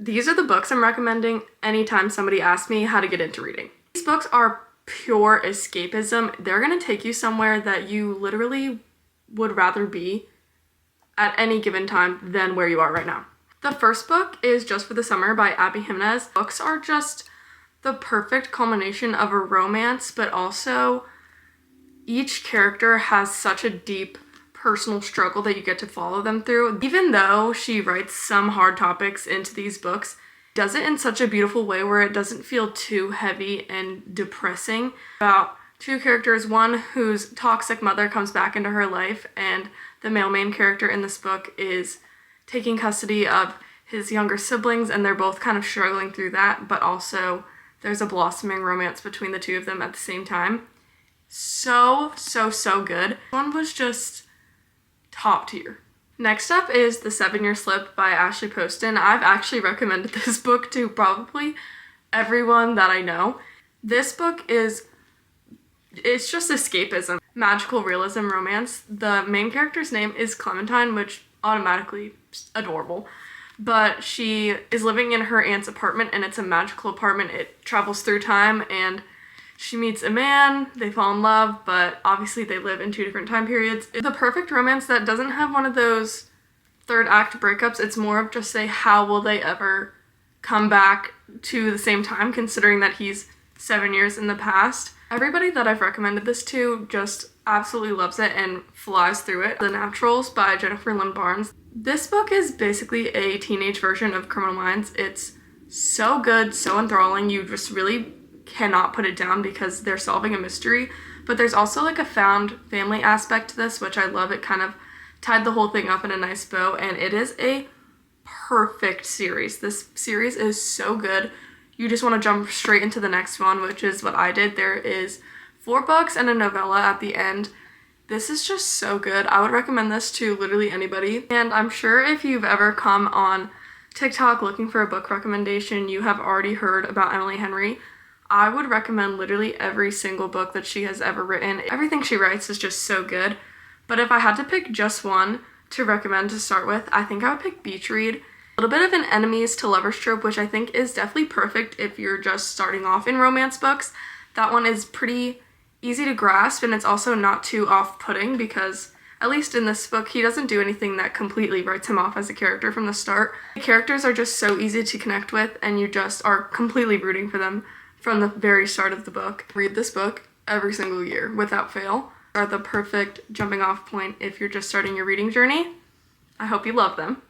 These are the books I'm recommending anytime somebody asks me how to get into reading. These books are pure escapism. They're gonna take you somewhere that you literally would rather be at any given time than where you are right now. The first book is Just for the Summer by Abby Jimenez. Books are just the perfect culmination of a romance, but also each character has such a deep personal struggle that you get to follow them through. Even though she writes some hard topics into these books, does it in such a beautiful way where it doesn't feel too heavy and depressing. About two characters, one whose toxic mother comes back into her life, and the male main character in this book is taking custody of his younger siblings, and they're both kind of struggling through that, but also there's a blossoming romance between the two of them at the same time. So good. One was just top tier. Next up is The 7-Year Slip by Ashley Poston. I've actually recommended this book to probably everyone that I know. This book it's just escapism, magical realism romance. The main character's name is Clementine, which automatically adorable. But she is living in her aunt's apartment, and it's a magical apartment. It travels through time, and she meets a man, they fall in love, but obviously they live in two different time periods. It's the perfect romance that doesn't have one of those third act breakups. It's more of just how will they ever come back to the same time, considering that he's 7 years in the past. Everybody that I've recommended this to just absolutely loves it and flies through it. The Naturals by Jennifer Lynn Barnes. This book is basically a teenage version of Criminal Minds. It's so good, so enthralling. You just really cannot put it down because they're solving a mystery. But there's also a found family aspect to this, which I love. It kind of tied the whole thing up in a nice bow, and it is a perfect series. This series is so good. You just want to jump straight into the next one, which is what I did. There is 4 books and a novella at the end. This is just so good. I would recommend this to literally anybody. And I'm sure if you've ever come on TikTok looking for a book recommendation, you have already heard about Emily Henry. I would recommend literally every single book that she has ever written. Everything she writes is just so good. But if I had to pick just one to recommend to start with, I think I would pick Beach Read. A little bit of an enemies to lovers trope, which I think is definitely perfect if you're just starting off in romance books. That one is pretty easy to grasp, and it's also not too off-putting because, at least in this book, he doesn't do anything that completely writes him off as a character from the start. The characters are just so easy to connect with, and you just are completely rooting for them from the very start of the book. Read this book every single year without fail. Are the perfect jumping off point if you're just starting your reading journey. I hope you love them.